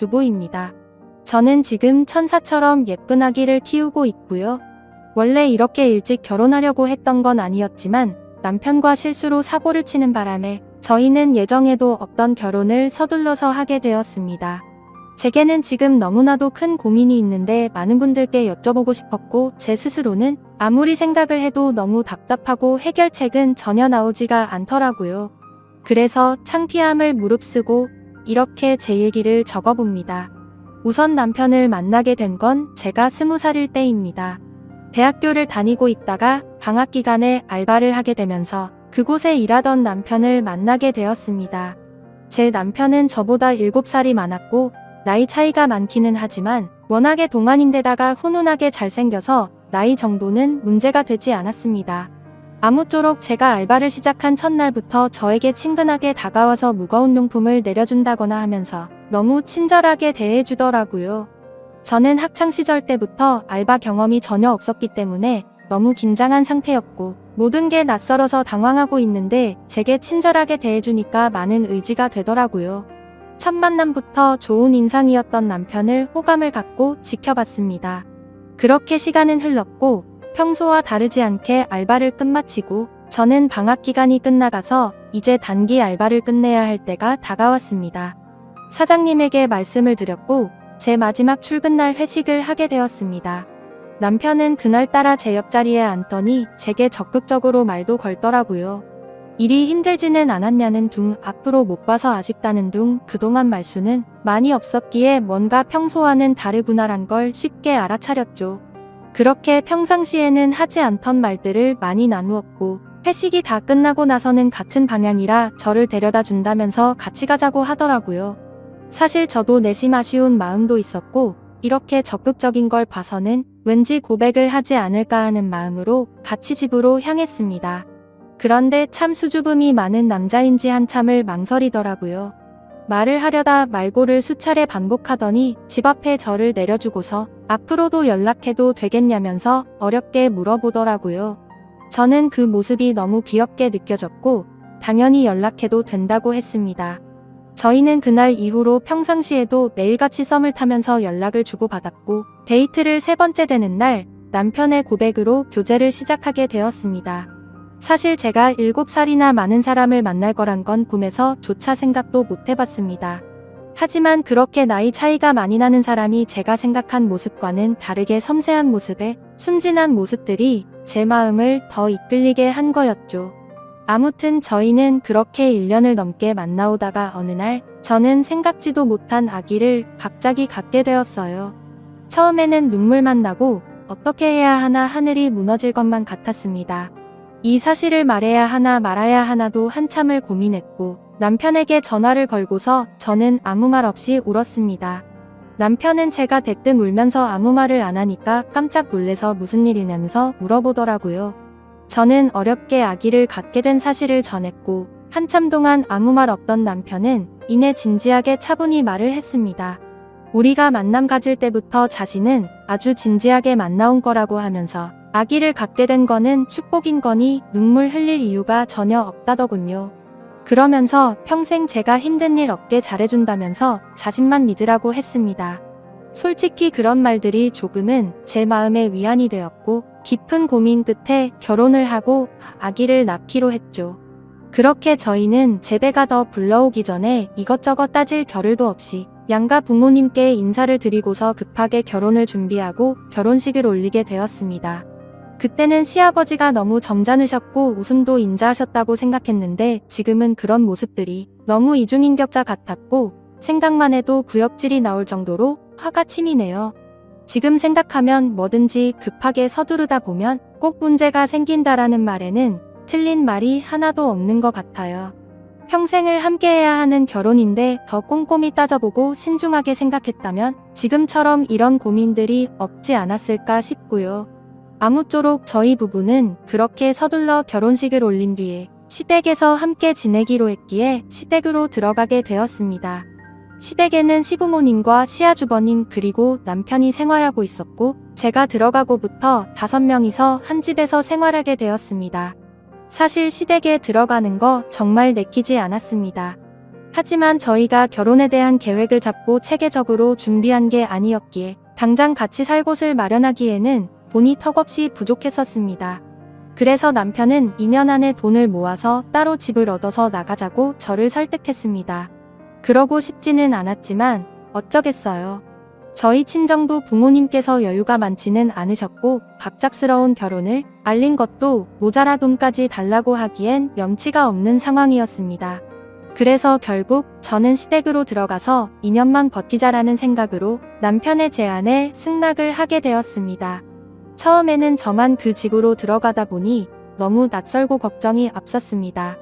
주부입니다. 저는 지금 천사처럼 예쁜 아기를 키우고 있고요. 원래 이렇게 일찍 결혼하려고 했던 건 아니었지만 남편과 실수로 사고를 치는 바람에 저희는 예정에도 없던 결혼을 서둘러서 하게 되었습니다. 제게는 지금 너무나도 큰 고민이 있는데 많은 분들께 여쭤보고 싶었고 제 스스로는 아무리 생각을 해도 너무 답답하고 해결책은 전혀 나오지가 않더라고요. 그래서 창피함을 무릅쓰고 이렇게 제 얘기를 적어봅니다. 우선 남편을 만나게 된 건 제가 20살일 때입니다. 대학교를 다니고 있다가 방학 기간에 알바를 하게 되면서 그곳에 일하던 남편을 만나게 되었습니다. 제 남편은 저보다 7살이 많았고 나이 차이가 많기는 하지만 워낙에 동안인데다가 훈훈하게 잘생겨서 나이 정도는 문제가 되지 않았습니다. 아무쪼록 제가 알바를 시작한 첫날부터 저에게 친근하게 다가와서 무거운 용품을 내려준다거나 하면서 너무 친절하게 대해주더라고요. 저는 학창시절 때부터 알바 경험이 전혀 없었기 때문에 너무 긴장한 상태였고 모든 게 낯설어서 당황하고 있는데 제게 친절하게 대해주니까 많은 의지가 되더라고요. 첫 만남부터 좋은 인상이었던 남편을 호감을 갖고 지켜봤습니다. 그렇게 시간은 흘렀고 평소와 다르지 않게 알바를 끝마치고 저는 방학 기간이 끝나가서 이제 단기 알바를 끝내야 할 때가 다가왔습니다. 사장님에게 말씀을 드렸고 제 마지막 출근날 회식을 하게 되었습니다. 남편은 그날따라 제 옆자리에 앉더니 제게 적극적으로 말도 걸더라고요. 일이 힘들지는 않았냐는 둥, 앞으로 못 봐서 아쉽다는 둥, 그동안 말수는 많이 없었기에 뭔가 평소와는 다르구나란 걸 쉽게 알아차렸죠. 그렇게 평상시에는 하지 않던 말들을 많이 나누었고 회식이 다 끝나고 나서는 같은 방향이라 저를 데려다 준다면서 같이 가자고 하더라고요. 사실 저도 내심 아쉬운 마음도 있었고 이렇게 적극적인 걸 봐서는 왠지 고백을 하지 않을까 하는 마음으로 같이 집으로 향했습니다. 그런데 참 수줍음이 많은 남자인지 한참을 망설이더라고요. 말을 하려다 말고를 수차례 반복하더니 집 앞에 저를 내려주고서 앞으로도 연락해도 되겠냐면서 어렵게 물어보더라고요. 저는 그 모습이 너무 귀엽게 느껴졌고 당연히 연락해도 된다고 했습니다. 저희는 그날 이후로 평상시에도 매일같이 썸을 타면서 연락을 주고받았고 데이트를 3번째 되는 날 남편의 고백으로 교제를 시작하게 되었습니다. 사실 제가 7살이나 많은 사람을 만날 거란 건 꿈에서조차 생각도 못 해봤습니다. 하지만 그렇게 나이 차이가 많이 나는 사람이 제가 생각한 모습과는 다르게 섬세한 모습에 순진한 모습들이 제 마음을 더 이끌리게 한 거였죠. 아무튼 저희는 그렇게 1년을 넘게 만나오다가 어느 날 저는 생각지도 못한 아기를 갑자기 갖게 되었어요. 처음에는 눈물만 나고 어떻게 해야 하나 하늘이 무너질 것만 같았습니다. 이 사실을 말해야 하나 말아야 하나도 한참을 고민했고 남편에게 전화를 걸고서 저는 아무 말 없이 울었습니다. 남편은 제가 대뜸 울면서 아무 말을 안 하니까 깜짝 놀래서 무슨 일이냐면서 물어보더라고요. 저는 어렵게 아기를 갖게 된 사실을 전했고 한참 동안 아무 말 없던 남편은 이내 진지하게 차분히 말을 했습니다. 우리가 만남 가질 때부터 자신은 아주 진지하게 만나온 거라고 하면서 아기를 갖게 된 거는 축복인 거니 눈물 흘릴 이유가 전혀 없다더군요. 그러면서 평생 제가 힘든 일 없게 잘해준다면서 자신만 믿으라고 했습니다. 솔직히 그런 말들이 조금은 제 마음에 위안이 되었고 깊은 고민 끝에 결혼을 하고 아기를 낳기로 했죠. 그렇게 저희는 제배가 더 불러오기 전에 이것저것 따질 겨를도 없이 양가 부모님께 인사를 드리고서 급하게 결혼을 준비하고 결혼식을 올리게 되었습니다. 그때는 시아버지가 너무 점잖으셨고 웃음도 인자하셨다고 생각했는데 지금은 그런 모습들이 너무 이중인격자 같았고 생각만 해도 구역질이 나올 정도로 화가 치미네요. 지금 생각하면 뭐든지 급하게 서두르다 보면 꼭 문제가 생긴다라는 말에는 틀린 말이 하나도 없는 것 같아요. 평생을 함께해야 하는 결혼인데 더 꼼꼼히 따져보고 신중하게 생각했다면 지금처럼 이런 고민들이 없지 않았을까 싶고요. 아무쪼록 저희 부부는 그렇게 서둘러 결혼식을 올린 뒤에 시댁에서 함께 지내기로 했기에 시댁으로 들어가게 되었습니다. 시댁에는 시부모님과 시아주버님 그리고 남편이 생활하고 있었고 제가 들어가고부터 5명이서 한 집에서 생활하게 되었습니다. 사실 시댁에 들어가는 거 정말 내키지 않았습니다. 하지만 저희가 결혼에 대한 계획을 잡고 체계적으로 준비한 게 아니었기에 당장 같이 살 곳을 마련하기에는 돈이 턱없이 부족했었습니다. 그래서 남편은 2년 안에 돈을 모아서 따로 집을 얻어서 나가자고 저를 설득했습니다. 그러고 싶지는 않았지만 어쩌겠어요. 저희 친정도 부모님께서 여유가 많지는 않으셨고 갑작스러운 결혼을 알린 것도 모자라 돈까지 달라고 하기엔 염치가 없는 상황이었습니다. 그래서 결국 저는 시댁으로 들어가서 2년만 버티자라는 생각으로 남편의 제안에 승낙을 하게 되었습니다. 처음에는 저만 그 집으로 들어가다 보니 너무 낯설고 걱정이 앞섰습니다.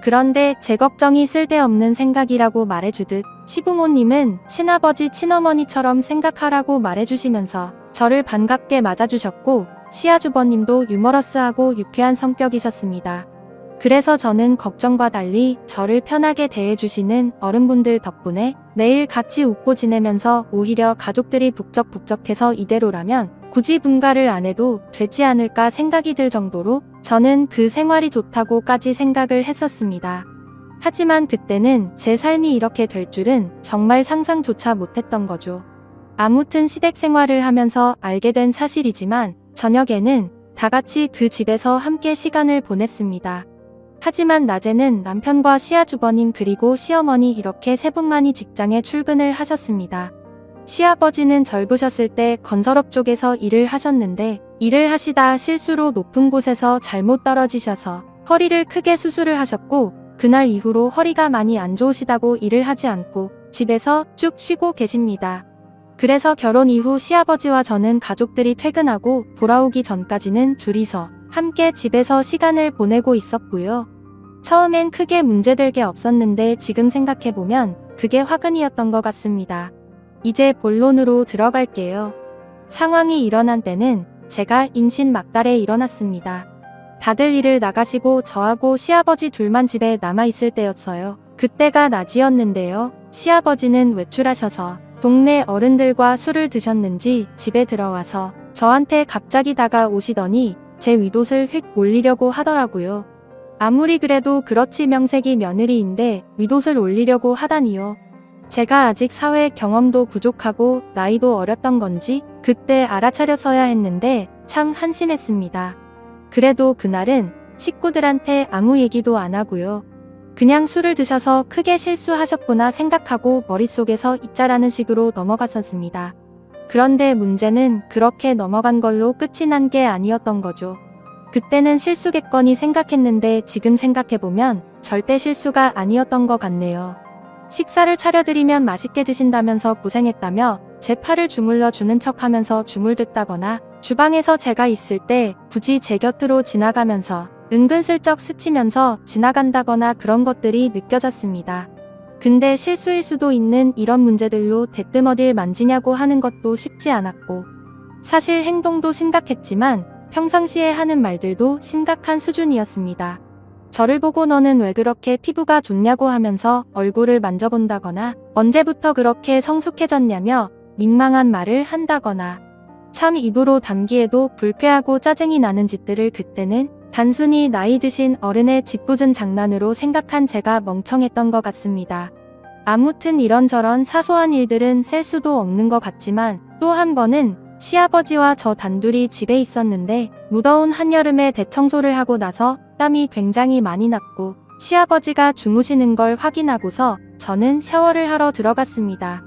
그런데 제 걱정이 쓸데없는 생각이라고 말해주듯 시부모님은 친아버지 친어머니처럼 생각하라고 말해주시면서 저를 반갑게 맞아주셨고 시아주버님도 유머러스하고 유쾌한 성격이셨습니다. 그래서 저는 걱정과 달리 저를 편하게 대해주시는 어른분들 덕분에 매일 같이 웃고 지내면서 오히려 가족들이 북적북적해서 이대로라면 굳이 분가를 안 해도 되지 않을까 생각이 들 정도로 저는 그 생활이 좋다고까지 생각을 했었습니다. 하지만 그때는 제 삶이 이렇게 될 줄은 정말 상상조차 못했던 거죠. 아무튼 시댁 생활을 하면서 알게 된 사실이지만 저녁에는 다 같이 그 집에서 함께 시간을 보냈습니다. 하지만 낮에는 남편과 시아주버님 그리고 시어머니 이렇게 세 분만이 직장에 출근을 하셨습니다. 시아버지는 젊으셨을 때 건설업 쪽에서 일을 하셨는데 일을 하시다 실수로 높은 곳에서 잘못 떨어지셔서 허리를 크게 수술을 하셨고 그날 이후로 허리가 많이 안 좋으시다고 일을 하지 않고 집에서 쭉 쉬고 계십니다. 그래서 결혼 이후 시아버지와 저는 가족들이 퇴근하고 돌아오기 전까지는 둘이서 함께 집에서 시간을 보내고 있었고요. 처음엔 크게 문제될 게 없었는데 지금 생각해보면 그게 화근이었던 것 같습니다. 이제 본론으로 들어갈게요. 상황이 일어난 때는 제가 임신 막달에 일어났습니다. 다들 일을 나가시고 저하고 시아버지 둘만 집에 남아있을 때였어요. 그때가 낮이었는데요. 시아버지는 외출하셔서 동네 어른들과 술을 드셨는지 집에 들어와서 저한테 갑자기 다가오시더니 제 윗옷을 휙 올리려고 하더라고요. 아무리 그래도 그렇지 명색이 며느리인데 윗옷을 올리려고 하다니요. 제가 아직 사회 경험도 부족하고 나이도 어렸던 건지 그때 알아차렸어야 했는데 참 한심했습니다. 그래도 그날은 식구들한테 아무 얘기도 안 하고요. 그냥 술을 드셔서 크게 실수하셨구나 생각하고 머릿속에서 잊자라는 식으로 넘어갔었습니다. 그런데 문제는 그렇게 넘어간 걸로 끝이 난 게 아니었던 거죠. 그때는 실수겠거니 생각했는데 지금 생각해보면 절대 실수가 아니었던 것 같네요. 식사를 차려드리면 맛있게 드신다면서 고생했다며 제 팔을 주물러 주는 척하면서 주물듣다거나 주방에서 제가 있을 때 굳이 제 곁으로 지나가면서 은근슬쩍 스치면서 지나간다거나 그런 것들이 느껴졌습니다. 근데 실수일 수도 있는 이런 문제들로 대뜸 어딜 만지냐고 하는 것도 쉽지 않았고 사실 행동도 심각했지만 평상시에 하는 말들도 심각한 수준이었습니다. 저를 보고 너는 왜 그렇게 피부가 좋냐고 하면서 얼굴을 만져본다거나 언제부터 그렇게 성숙해졌냐며 민망한 말을 한다거나 참 입으로 담기에도 불쾌하고 짜증이 나는 짓들을 그때는 단순히 나이 드신 어른의 짓궂은 장난으로 생각한 제가 멍청했던 것 같습니다. 아무튼 이런저런 사소한 일들은 셀 수도 없는 것 같지만 또 한 번은 시아버지와 저 단둘이 집에 있었는데 무더운 한여름에 대청소를 하고 나서 땀이 굉장히 많이 났고 시아버지가 주무시는 걸 확인하고서 저는 샤워를 하러 들어갔습니다.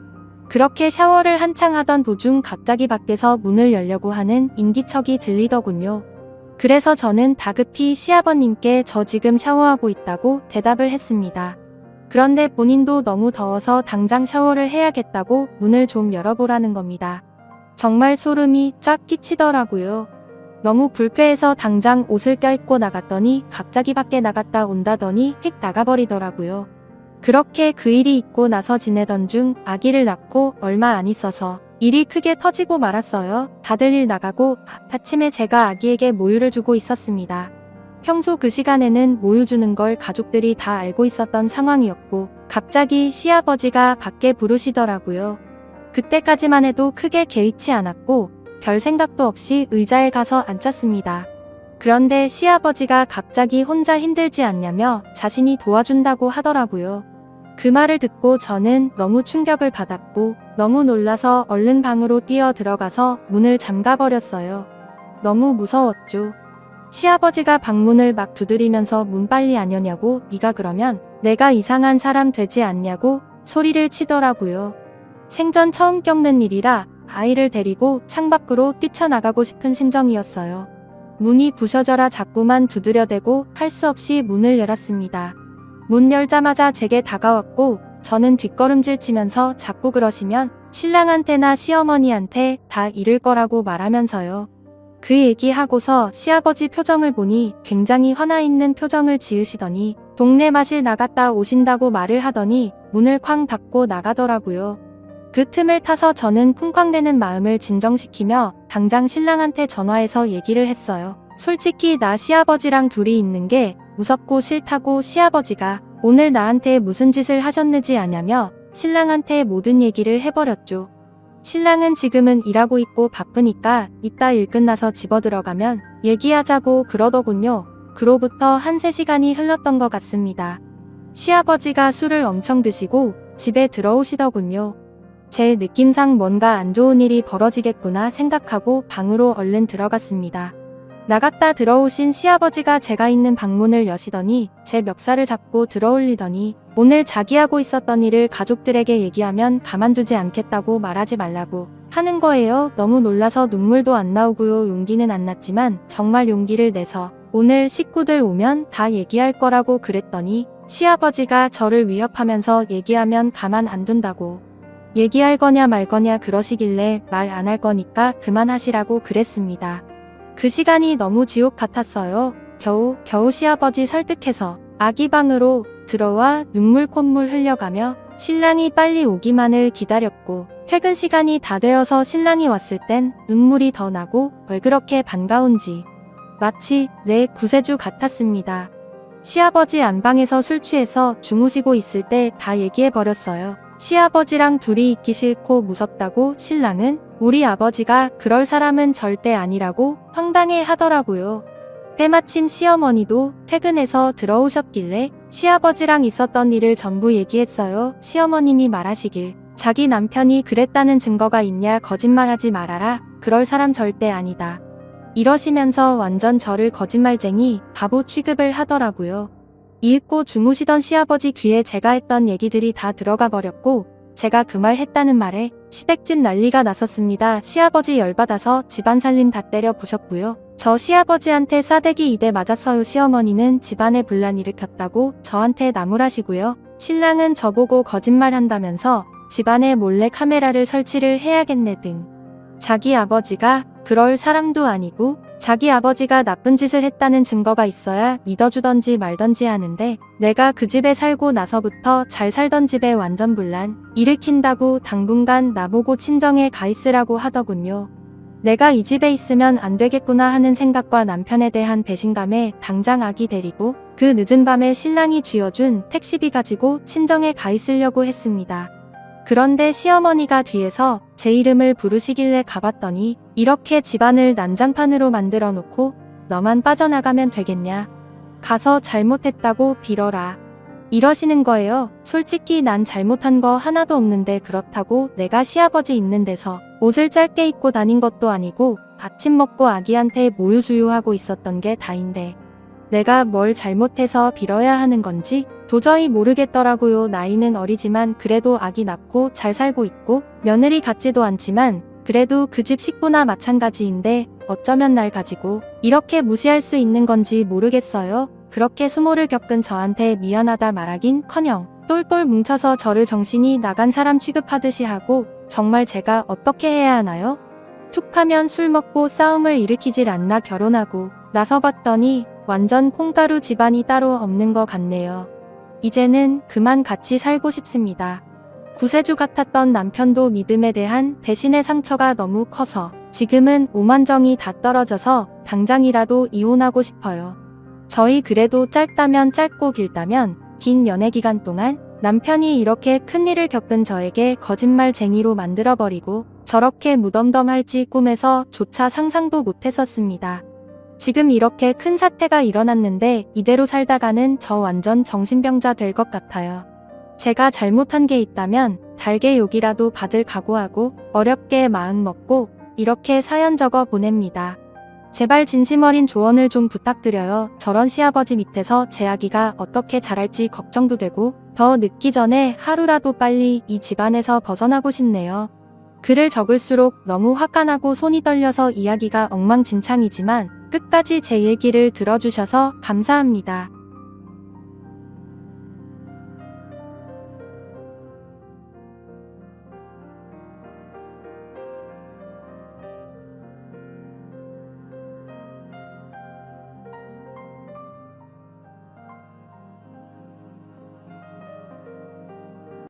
그렇게 샤워를 한창 하던 도중 갑자기 밖에서 문을 열려고 하는 인기척이 들리더군요. 그래서 저는 다급히 시아버님께 저 지금 샤워하고 있다고 대답을 했습니다. 그런데 본인도 너무 더워서 당장 샤워를 해야겠다고 문을 좀 열어보라는 겁니다. 정말 소름이 쫙 끼치더라고요. 너무 불쾌해서 당장 옷을 껴입고 나갔더니 갑자기 밖에 나갔다 온다더니 휙 나가버리더라고요. 그렇게 그 일이 있고 나서 지내던 중 아기를 낳고 얼마 안 있어서 일이 크게 터지고 말았어요. 다들 일 나가고 아침에 제가 아기에게 모유를 주고 있었습니다. 평소 그 시간에는 모유 주는 걸 가족들이 다 알고 있었던 상황이었고 갑자기 시아버지가 밖에 부르시더라고요. 그때까지만 해도 크게 개의치 않았고 별 생각도 없이 의자에 가서 앉았습니다. 그런데 시아버지가 갑자기 혼자 힘들지 않냐며 자신이 도와준다고 하더라고요. 그 말을 듣고 저는 너무 충격을 받았고 너무 놀라서 얼른 방으로 뛰어 들어가서 문을 잠가버렸어요. 너무 무서웠죠. 시아버지가 방문을 막 두드리면서 문 빨리 안 여냐고 네가 그러면 내가 이상한 사람 되지 않냐고 소리를 치더라고요. 생전 처음 겪는 일이라 아이를 데리고 창밖으로 뛰쳐나가고 싶은 심정이었어요. 문이 부셔져라 자꾸만 두드려대고 할 수 없이 문을 열었습니다. 문 열자마자 제게 다가왔고 저는 뒷걸음질 치면서 자꾸 그러시면 신랑한테나 시어머니한테 다 잃을 거라고 말하면서요. 그 얘기하고서 시아버지 표정을 보니 굉장히 화나 있는 표정을 지으시더니 동네 마실 나갔다 오신다고 말을 하더니 문을 쾅 닫고 나가더라고요. 그 틈을 타서 저는 쿵쾅대는 마음을 진정시키며 당장 신랑한테 전화해서 얘기를 했어요. 솔직히 나 시아버지랑 둘이 있는 게 무섭고 싫다고 시아버지가 오늘 나한테 무슨 짓을 하셨는지 아냐며 신랑한테 모든 얘기를 해버렸죠. 신랑은 지금은 일하고 있고 바쁘니까 이따 일 끝나서 집어 들어가면 얘기하자고 그러더군요. 그로부터 한 3시간이 흘렀던 것 같습니다. 시아버지가 술을 엄청 드시고 집에 들어오시더군요. 제 느낌상 뭔가 안 좋은 일이 벌어지겠구나 생각하고 방으로 얼른 들어갔습니다. 나갔다 들어오신 시아버지가 제가 있는 방문을 여시더니 제 멱살을 잡고 들어올리더니 오늘 자기하고 있었던 일을 가족들에게 얘기하면 가만두지 않겠다고 말하지 말라고 하는 거예요. 너무 놀라서 눈물도 안 나오고요. 용기는 안 났지만 정말 용기를 내서 오늘 식구들 오면 다 얘기할 거라고 그랬더니 시아버지가 저를 위협하면서 얘기하면 가만 안 둔다고 얘기할 거냐 말 거냐 그러시길래 말 안 할 거니까 그만하시라고 그랬습니다. 그 시간이 너무 지옥 같았어요. 겨우 시아버지 설득해서 아기 방으로 들어와 눈물 콧물 흘려가며 신랑이 빨리 오기만을 기다렸고 퇴근 시간이 다 되어서 신랑이 왔을 땐 눈물이 더 나고 왜 그렇게 반가운지 마치 내 구세주 같았습니다. 시아버지 안방에서 술 취해서 주무시고 있을 때 다 얘기해버렸어요. 시아버지랑 둘이 있기 싫고 무섭다고 신랑은 우리 아버지가 그럴 사람은 절대 아니라고 황당해 하더라고요. 때마침 시어머니도 퇴근해서 들어오셨길래 시아버지랑 있었던 일을 전부 얘기했어요. 시어머님이 말하시길 자기 남편이 그랬다는 증거가 있냐 거짓말하지 말아라. 그럴 사람 절대 아니다. 이러시면서 완전 저를 거짓말쟁이 바보 취급을 하더라고요. 이윽고 주무시던 시아버지 귀에 제가 했던 얘기들이 다 들어가 버렸고 제가 그 말 했다는 말에 시댁집 난리가 났었습니다. 시아버지 열받아서 집안 살림 다 때려 부셨고요. 저 시아버지한테 싸대기 2대 맞았어요. 시어머니는 집안에 분란 일으켰다고 저한테 나무라시고요. 신랑은 저보고 거짓말한다면서 집안에 몰래 카메라를 설치를 해야겠네 등. 자기 아버지가 그럴 사람도 아니고 자기 아버지가 나쁜 짓을 했다는 증거가 있어야 믿어주던지 말던지 하는데 내가 그 집에 살고 나서부터 잘 살던 집에 완전 분란 일으킨다고 당분간 나보고 친정에 가 있으라고 하더군요. 내가 이 집에 있으면 안 되겠구나 하는 생각과 남편에 대한 배신감에 당장 아기 데리고 그 늦은 밤에 신랑이 쥐어준 택시비 가지고 친정에 가 있으려고 했습니다. 그런데 시어머니가 뒤에서 제 이름을 부르시길래 가봤더니 이렇게 집안을 난장판으로 만들어 놓고 너만 빠져나가면 되겠냐. 가서 잘못했다고 빌어라. 이러시는 거예요. 솔직히 난 잘못한 거 하나도 없는데 그렇다고 내가 시아버지 있는 데서 옷을 짧게 입고 다닌 것도 아니고 아침 먹고 아기한테 모유수유하고 있었던 게 다인데 내가 뭘 잘못해서 빌어야 하는 건지 도저히 모르겠더라고요. 나이는 어리지만 그래도 아기 낳고 잘 살고 있고 며느리 같지도 않지만 그래도 그 집 식구나 마찬가지인데 어쩌면 날 가지고 이렇게 무시할 수 있는 건지 모르겠어요. 그렇게 수모를 겪은 저한테 미안하다 말하긴커녕 똘똘 뭉쳐서 저를 정신이 나간 사람 취급하듯이 하고 정말 제가 어떻게 해야 하나요? 툭하면 술 먹고 싸움을 일으키질 않나 결혼하고 나서 봤더니 완전 콩가루 집안이 따로 없는 것 같네요. 이제는 그만 같이 살고 싶습니다. 구세주 같았던 남편도 믿음에 대한 배신의 상처가 너무 커서 지금은 오만정이 다 떨어져서 당장이라도 이혼하고 싶어요. 저희 그래도 짧다면 짧고 길다면 긴 연애 기간 동안 남편이 이렇게 큰일을 겪은 저에게 거짓말쟁이로 만들어버리고 저렇게 무덤덤할지 꿈에서 조차 상상도 못했었습니다. 지금 이렇게 큰 사태가 일어났는데 이대로 살다가는 저 완전 정신병자 될 것 같아요. 제가 잘못한 게 있다면 달게 욕이라도 받을 각오하고 어렵게 마음 먹고 이렇게 사연 적어 보냅니다. 제발 진심 어린 조언을 좀 부탁드려요. 저런 시아버지 밑에서 제 아기가 어떻게 자랄지 걱정도 되고 더 늦기 전에 하루라도 빨리 이 집안에서 벗어나고 싶네요. 글을 적을수록 너무 화가 나고 손이 떨려서 이야기가 엉망진창이지만 끝까지 제 얘기를 들어주셔서 감사합니다.